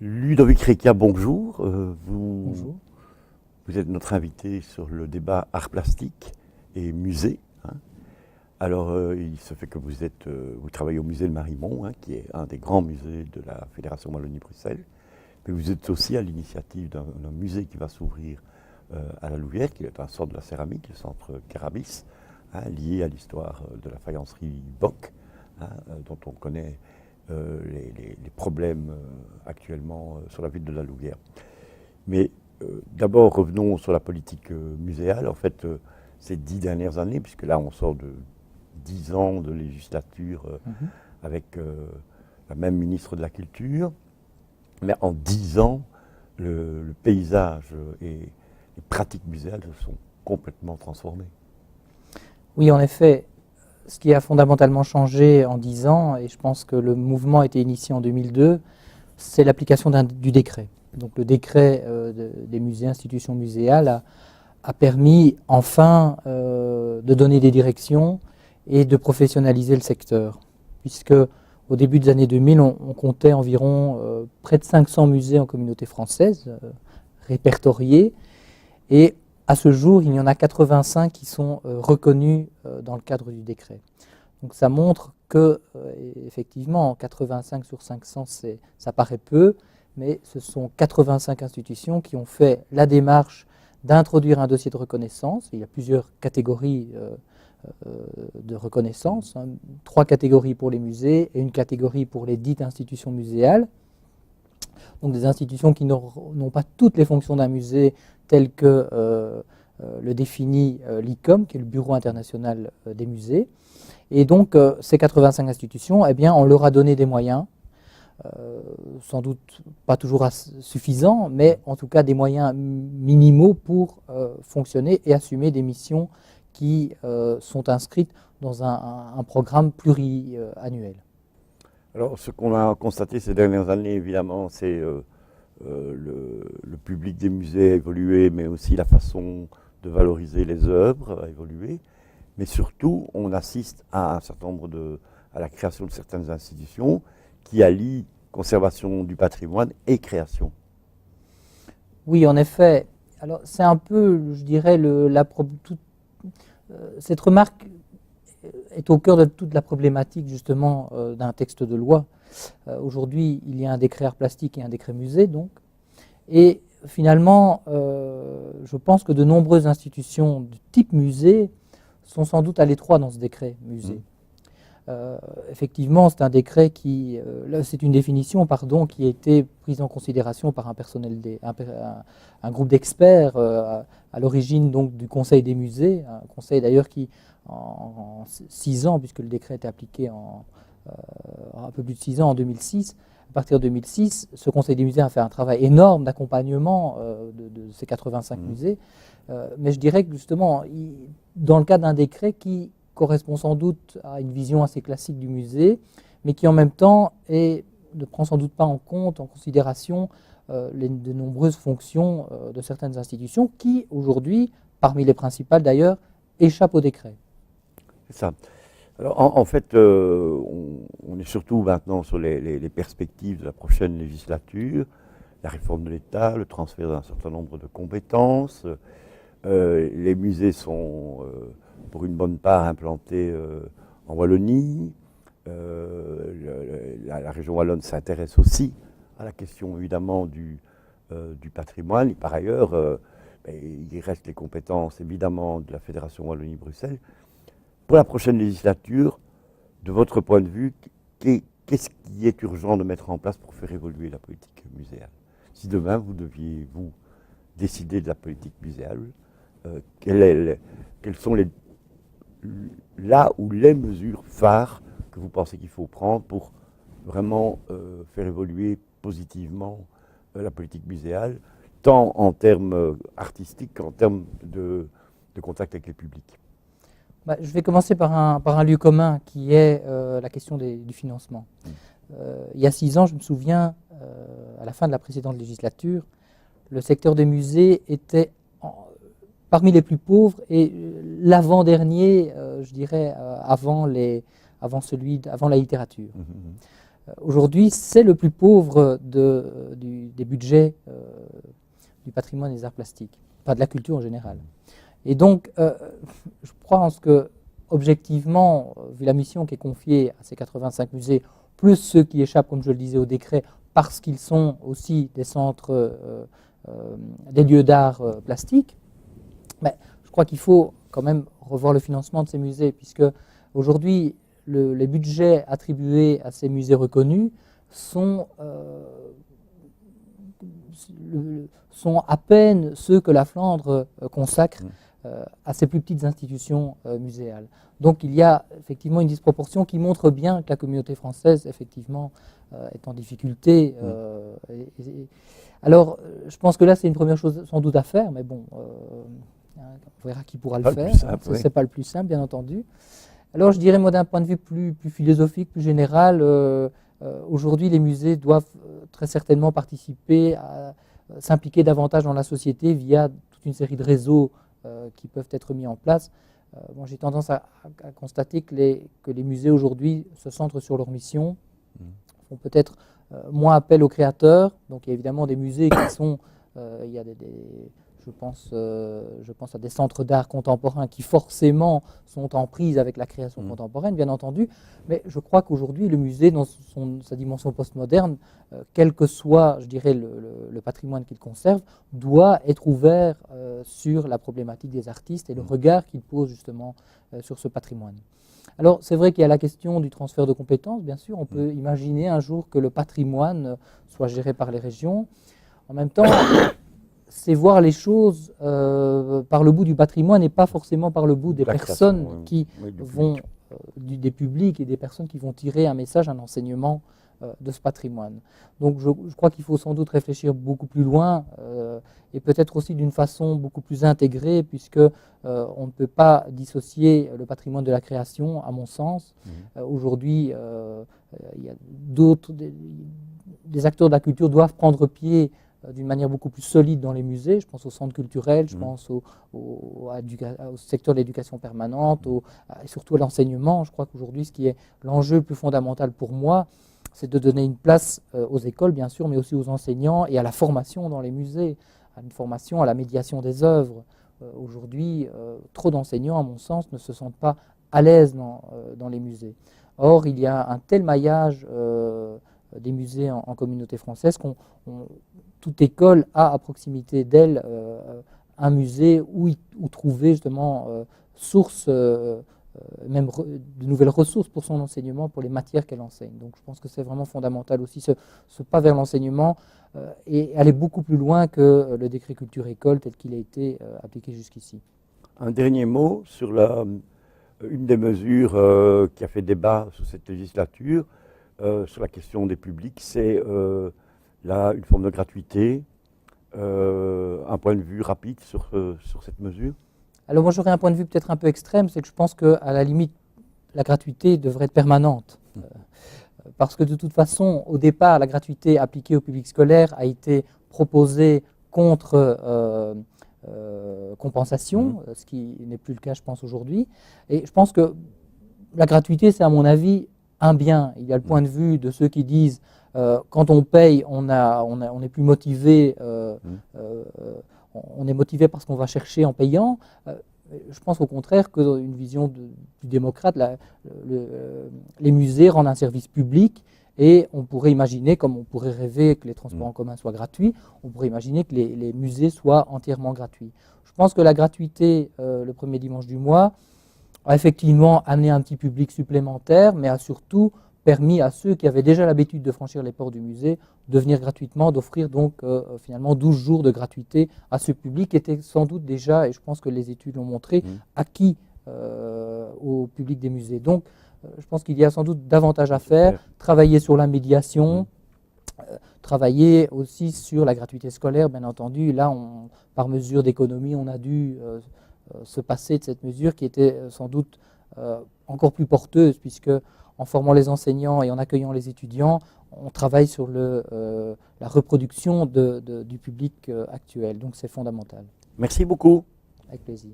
Ludovic Rekia, bonjour. Bonjour. Vous êtes notre invité sur le débat art plastique et musée. Alors, il se fait que vous travaillez au musée de Marimont, qui est un des grands musées de la Fédération Wallonie-Bruxelles. Mais vous êtes aussi à l'initiative d'un musée qui va s'ouvrir à la Louvière, qui est un centre de la céramique, le centre Carabis, lié à l'histoire de la faïencerie Bock, dont on connaît les problèmes actuellement sur la ville de la Louvière. Mais d'abord, revenons sur la politique muséale. En fait, ces 10 dernières années, puisque là, on sort de 10 ans de législature avec la même ministre de la Culture, mais en 10 ans, le paysage et les pratiques muséales se sont complètement transformées. Oui, en effet, ce qui a fondamentalement changé en 10 ans, et je pense que le mouvement a été initié en 2002, c'est l'application du décret. Donc le décret des musées, institutions muséales a permis enfin de donner des directions et de professionnaliser le secteur. Puisque au début des années 2000, on comptait environ près de 500 musées en communauté française, répertoriés, et à ce jour, il y en a 85 qui sont reconnus dans le cadre du décret. Donc ça montre que, effectivement, 85 sur 500, ça paraît peu, mais ce sont 85 institutions qui ont fait la démarche d'introduire un dossier de reconnaissance. Il y a plusieurs catégories de reconnaissance, 3 catégories pour les musées et une catégorie pour les dites institutions muséales. Donc des institutions qui n'ont pas toutes les fonctions d'un musée telles que le définit l'ICOM, qui est le Bureau international des musées. Et donc ces 85 institutions, eh bien, on leur a donné des moyens, sans doute pas toujours suffisants, mais en tout cas des moyens minimaux pour fonctionner et assumer des missions qui sont inscrites dans un programme pluriannuel. Alors, ce qu'on a constaté ces dernières années, évidemment, c'est le public des musées a évolué, mais aussi la façon de valoriser les œuvres a évolué. Mais surtout, on assiste à un certain nombre à la création de certaines institutions qui allient conservation du patrimoine et création. Oui, en effet. Alors, c'est un peu, je dirais, cette remarque est au cœur de toute la problématique justement d'un texte de loi. Aujourd'hui, il y a un décret art plastique et un décret musée, donc. Et finalement, je pense que de nombreuses institutions de type musée sont sans doute à l'étroit dans ce décret musée. Effectivement, c'est un décret c'est une définition, pardon, qui a été prise en considération par un groupe d'experts à l'origine donc du Conseil des musées, un conseil d'ailleurs qui, en 6 ans, puisque le décret était appliqué un peu plus de 6 ans, en 2006, à partir de 2006, ce Conseil des musées a fait un travail énorme d'accompagnement de ces 85 musées, mais je dirais que justement, dans le cadre d'un décret qui correspond sans doute à une vision assez classique du musée, mais qui en même temps ne prend sans doute pas en considération de nombreuses fonctions de certaines institutions qui, aujourd'hui, parmi les principales d'ailleurs, échappent au décret. C'est ça. Alors, en fait, on est surtout maintenant sur les perspectives de la prochaine législature, la réforme de l'État, le transfert d'un certain nombre de compétences. Les musées sont, pour une bonne part, implantés en Wallonie. La région wallonne s'intéresse aussi à la question, évidemment, du patrimoine. Et par ailleurs, il reste les compétences, évidemment, de la Fédération Wallonie-Bruxelles. Pour la prochaine législature, de votre point de vue, qu'est-ce qui est urgent de mettre en place pour faire évoluer la politique muséale? Si demain, vous deviez, vous, décider de la politique muséale, quelles sont là où les mesures phares que vous pensez qu'il faut prendre pour vraiment faire évoluer positivement la politique muséale, tant en termes artistiques qu'en termes de contact avec les publics? Je vais commencer par un lieu commun qui est la question du financement. Il y a 6 ans, je me souviens, à la fin de la précédente législature, le secteur des musées était parmi les plus pauvres et l'avant-dernier, je dirais, avant la littérature. Aujourd'hui, c'est le plus pauvre des budgets du patrimoine des arts plastiques, pas de la culture en général. Et donc, je pense que, objectivement, vu la mission qui est confiée à ces 85 musées, plus ceux qui échappent, comme je le disais, au décret, parce qu'ils sont aussi des centres, des lieux d'art plastique, mais je crois qu'il faut quand même revoir le financement de ces musées, puisque aujourd'hui, les budgets attribués à ces musées reconnus sont à peine ceux que la Flandre consacre à ces plus petites institutions muséales. Donc il y a effectivement une disproportion qui montre bien que la communauté française, effectivement, est en difficulté. Alors, je pense que là, c'est une première chose sans doute à faire, mais bon, on verra qui pourra le faire. Ce n'est pas le plus simple, bien entendu. Alors, je dirais, moi, d'un point de vue plus philosophique, plus général, aujourd'hui, les musées doivent très certainement participer s'impliquer davantage dans la société via toute une série de réseaux qui peuvent être mis en place. Bon, j'ai tendance à constater que les musées aujourd'hui se centrent sur leur mission, font peut-être moins appel aux créateurs. Donc il y a évidemment des musées qui sont, il y a je pense à des centres d'art contemporain qui forcément sont en prise avec la création contemporaine, bien entendu. Mais je crois qu'aujourd'hui, le musée, dans sa dimension postmoderne, quel que soit, je dirais, le patrimoine qu'il conserve, doit être ouvert sur la problématique des artistes et le regard qu'il pose justement sur ce patrimoine. Alors, c'est vrai qu'il y a la question du transfert de compétences, bien sûr. On peut imaginer un jour que le patrimoine soit géré par les régions. En même temps, c'est voir les choses par le bout du patrimoine et pas forcément par le bout des personnes qui vont, des publics et des personnes qui vont tirer un message, un enseignement de ce patrimoine. Donc je crois qu'il faut sans doute réfléchir beaucoup plus loin et peut-être aussi d'une façon beaucoup plus intégrée, puisque on ne peut pas dissocier le patrimoine de la création, à mon sens. Aujourd'hui, il y a des acteurs de la culture doivent prendre pied d'une manière beaucoup plus solide dans les musées. Je pense aux centres culturels, je pense au secteur de l'éducation permanente, et surtout à l'enseignement. Je crois qu'aujourd'hui, ce qui est l'enjeu le plus fondamental pour moi, c'est de donner une place aux écoles, bien sûr, mais aussi aux enseignants et à la formation dans les musées, à une formation, à la médiation des œuvres. Aujourd'hui, trop d'enseignants, à mon sens, ne se sentent pas à l'aise dans les musées. Or, il y a un tel maillage des musées en communauté française toute école a à proximité d'elle un musée où trouver justement source, même de nouvelles ressources pour son enseignement, pour les matières qu'elle enseigne. Donc je pense que c'est vraiment fondamental aussi ce pas vers l'enseignement et aller beaucoup plus loin que le décret culture école tel qu'il a été appliqué jusqu'ici. Un dernier mot sur une des mesures qui a fait débat sur cette législature, sur la question des publics, c'est une forme de gratuité. Un point de vue rapide sur cette mesure? Alors moi j'aurais un point de vue peut-être un peu extrême, c'est que je pense qu'à la limite, la gratuité devrait être permanente. Parce que de toute façon, au départ, la gratuité appliquée au public scolaire a été proposée contre compensation, ce qui n'est plus le cas, je pense, aujourd'hui. Et je pense que la gratuité, c'est à mon avis un bien. Il y a le point de vue de ceux qui disent quand on paye, on est plus motivé, on est motivé parce qu'on va chercher en payant. Je pense au contraire qu'une vision du démocrate, les musées rendent un service public et on pourrait imaginer, comme on pourrait rêver que les transports en commun soient gratuits, on pourrait imaginer que les musées soient entièrement gratuits. Je pense que la gratuité, le premier dimanche du mois, a effectivement amené un petit public supplémentaire, mais a surtout permis à ceux qui avaient déjà l'habitude de franchir les portes du musée de venir gratuitement, d'offrir donc finalement 12 jours de gratuité à ce public qui était sans doute déjà, et je pense que les études l'ont montré, acquis au public des musées. Donc je pense qu'il y a sans doute davantage à faire, travailler sur la médiation, travailler aussi sur la gratuité scolaire, bien entendu. Là, par mesure d'économie, on a dû se passer de cette mesure qui était sans doute encore plus porteuse, puisque en formant les enseignants et en accueillant les étudiants, on travaille sur la reproduction du public actuel. Donc c'est fondamental. Merci beaucoup. Avec plaisir.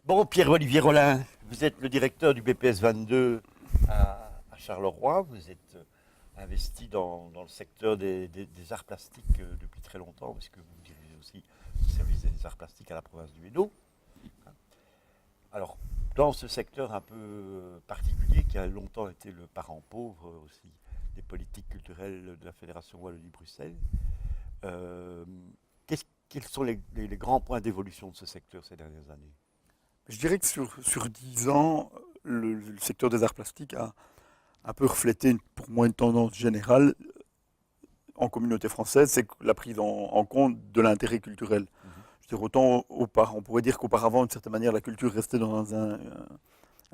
Bon, Pierre-Olivier Rollin, Vous êtes le directeur du BPS 22 à Charleroi. Vous êtes investi dans le secteur des arts plastiques depuis très longtemps, parce que vous dirigez aussi le service des arts plastiques à la province du Hainaut. Alors, dans ce secteur un peu particulier, qui a longtemps été le parent pauvre aussi des politiques culturelles de la Fédération Wallonie-Bruxelles, quels sont les grands points d'évolution de ce secteur ces dernières années? Je dirais que sur 10 ans, le secteur des arts plastiques a un peu reflété pour moi une tendance générale en communauté française, c'est la prise en compte de l'intérêt culturel. Je veux dire, autant on pourrait dire qu'auparavant, d'une certaine manière, la culture restait dans un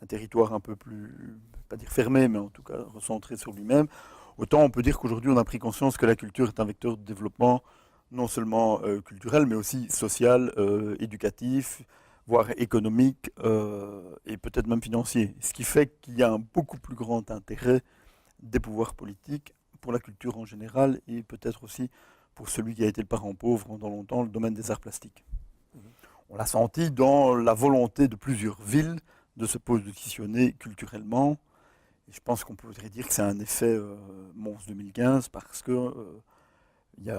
territoire un peu plus, pas dire fermé, mais en tout cas recentré sur lui-même. Autant on peut dire qu'aujourd'hui, on a pris conscience que la culture est un vecteur de développement non seulement culturel, mais aussi social, éducatif, voire économique et peut-être même financier. Ce qui fait qu'il y a un beaucoup plus grand intérêt des pouvoirs politiques pour la culture en général et peut-être aussi pour celui qui a été le parent pauvre pendant longtemps, le domaine des arts plastiques. On l'a senti dans la volonté de plusieurs villes de se positionner culturellement. Et je pense qu'on pourrait dire que c'est un effet Mons 2015 parce que il y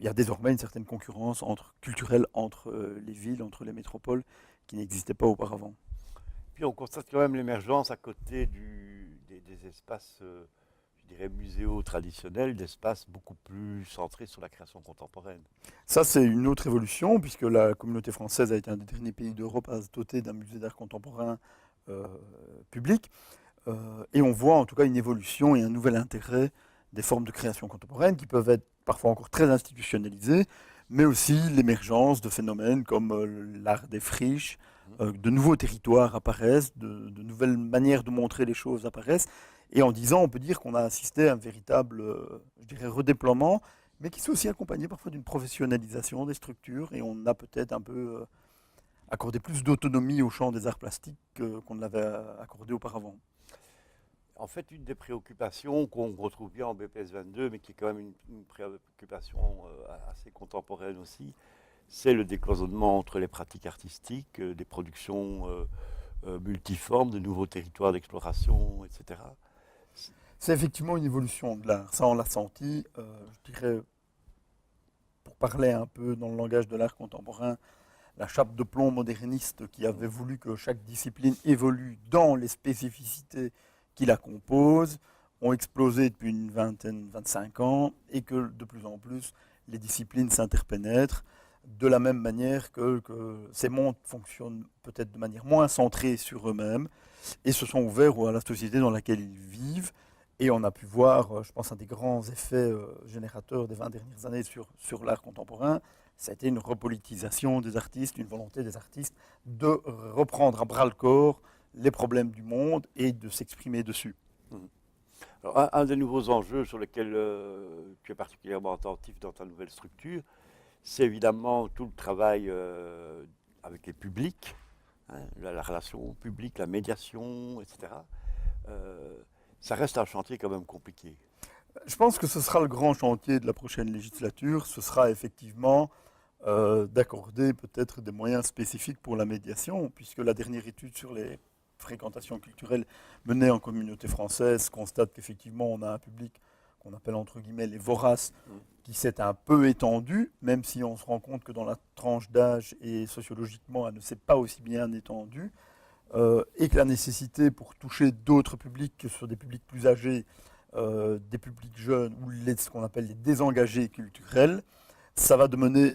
a désormais une certaine concurrence culturelle entre les villes, entre les métropoles, qui n'existait pas auparavant. Puis on constate quand même l'émergence à côté des espaces, je dirais, muséaux traditionnels, d'espaces beaucoup plus centrés sur la création contemporaine. Ça, c'est une autre évolution, puisque la communauté française a été un des derniers pays d'Europe à se doter d'un musée d'art contemporain public. Et on voit en tout cas une évolution et un nouvel intérêt des formes de création contemporaine qui peuvent être parfois encore très institutionnalisées, mais aussi l'émergence de phénomènes comme l'art des friches, de nouveaux territoires apparaissent, de nouvelles manières de montrer les choses apparaissent. Et en 10 ans, on peut dire qu'on a assisté à un véritable, je dirais, redéploiement, mais qui s'est aussi accompagné parfois d'une professionnalisation des structures, et on a peut-être un peu accordé plus d'autonomie au champ des arts plastiques qu'on ne l'avait accordé auparavant. En fait, une des préoccupations qu'on retrouve bien en BPS 22, mais qui est quand même une préoccupation assez contemporaine aussi, c'est le décloisonnement entre les pratiques artistiques, des productions multiformes, de nouveaux territoires d'exploration, etc. C'est effectivement une évolution de l'art. Ça, on l'a senti. Je dirais, pour parler un peu dans le langage de l'art contemporain, la chape de plomb moderniste qui avait voulu que chaque discipline évolue dans les spécificités qui la composent, ont explosé depuis une 25 ans et que de plus en plus les disciplines s'interpénètrent de la même manière que ces mondes fonctionnent peut-être de manière moins centrée sur eux-mêmes et se sont ouverts à la société dans laquelle ils vivent. Et on a pu voir, je pense, un des grands effets générateurs des 20 dernières années sur l'art contemporain, ça a été une repolitisation des artistes, une volonté des artistes de reprendre à bras-le-corps les problèmes du monde et de s'exprimer dessus. Alors, un des nouveaux enjeux sur lesquels tu es particulièrement attentif dans ta nouvelle structure, c'est évidemment tout le travail avec les publics, hein, la relation publique, la médiation, etc. Ça reste un chantier quand même compliqué. Je pense que ce sera le grand chantier de la prochaine législature. Ce sera effectivement d'accorder peut-être des moyens spécifiques pour la médiation, puisque la dernière étude sur les fréquentations culturelles menée en communauté française constate qu'effectivement on a un public qu'on appelle entre guillemets les voraces qui s'est un peu étendu, même si on se rend compte que dans la tranche d'âge et sociologiquement elle ne s'est pas aussi bien étendue, et que la nécessité pour toucher d'autres publics que sur des publics plus âgés, des publics jeunes ou ce qu'on appelle les désengagés culturels, ça va de mener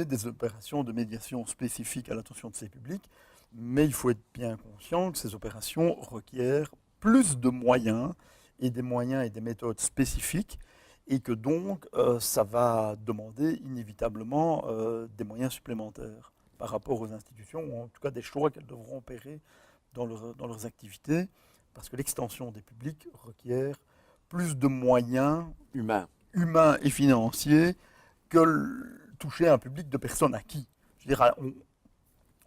des opérations de médiation spécifiques à l'attention de ces publics. Mais il faut être bien conscient que ces opérations requièrent plus de moyens et des méthodes spécifiques et que donc ça va demander inévitablement des moyens supplémentaires par rapport aux institutions ou en tout cas des choix qu'elles devront opérer dans leurs activités parce que l'extension des publics requiert plus de moyens humains et financiers que toucher un public de personnes acquis. Je veux dire,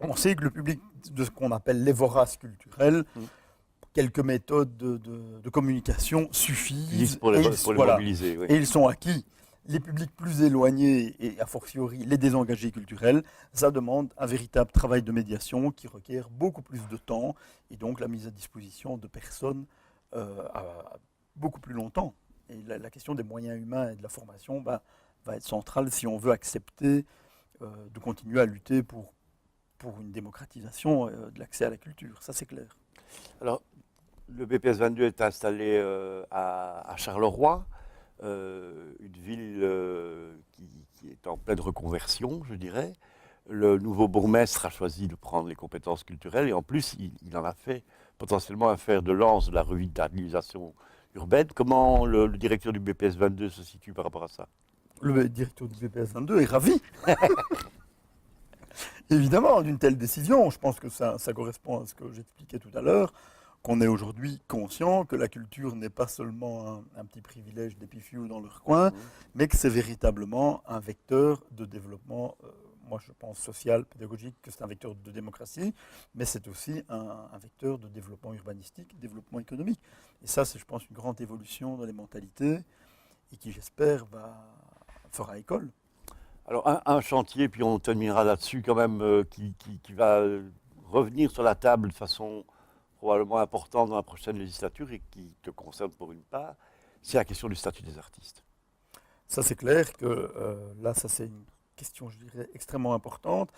on sait que le public de ce qu'on appelle les voraces culturels, quelques méthodes de communication suffisent pour les mobiliser. Oui. Et ils sont acquis. les publics plus éloignés et a fortiori les désengagés culturels, ça demande un véritable travail de médiation qui requiert beaucoup plus de temps et donc la mise à disposition de personnes à beaucoup plus longtemps. Et la question des moyens humains et de la formation va être centrale si on veut accepter de continuer à lutter pour une démocratisation de l'accès à la culture. Ça, c'est clair. Alors, le BPS 22 est installé à Charleroi, une ville qui est en pleine reconversion, je dirais. Le nouveau bourgmestre a choisi de prendre les compétences culturelles et en plus, il en a fait potentiellement un fer de lance de la revitalisation urbaine. Comment le directeur du BPS 22 se situe par rapport à ça? Le directeur du BPS 22 est ravi. Évidemment, d'une telle décision. Je pense que ça correspond à ce que j'expliquais tout à l'heure, qu'on est aujourd'hui conscient que la culture n'est pas seulement un petit privilège des pifious dans leur coin, mais que c'est véritablement un vecteur de développement, moi je pense social, pédagogique, que c'est un vecteur de démocratie, mais c'est aussi un vecteur de développement urbanistique, développement économique. Et ça, c'est, je pense, une grande évolution dans les mentalités et qui, j'espère, fera école. Alors, un chantier, puis on terminera là-dessus quand même, qui va revenir sur la table de façon probablement importante dans la prochaine législature et qui te concerne pour une part, c'est la question du statut des artistes. Ça, c'est clair que là, ça, c'est une question, je dirais, extrêmement importante.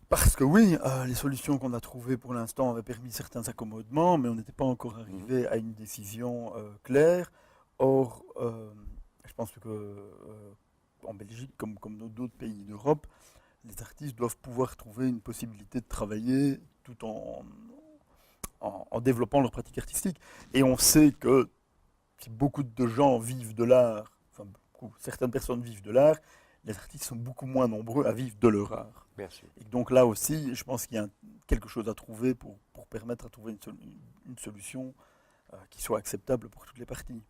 Parce que oui, les solutions qu'on a trouvées pour l'instant avaient permis certains accommodements, mais on n'était pas encore arrivé à une décision claire. Or, je pense que en Belgique, comme dans d'autres pays d'Europe, les artistes doivent pouvoir trouver une possibilité de travailler tout en développant leur pratique artistique. Et on sait que si beaucoup de gens vivent de l'art, enfin certaines personnes vivent de l'art, les artistes sont beaucoup moins nombreux à vivre de leur art. Bien sûr. Et donc là aussi, je pense qu'il y a quelque chose à trouver pour permettre à trouver une solution qui soit acceptable pour toutes les parties.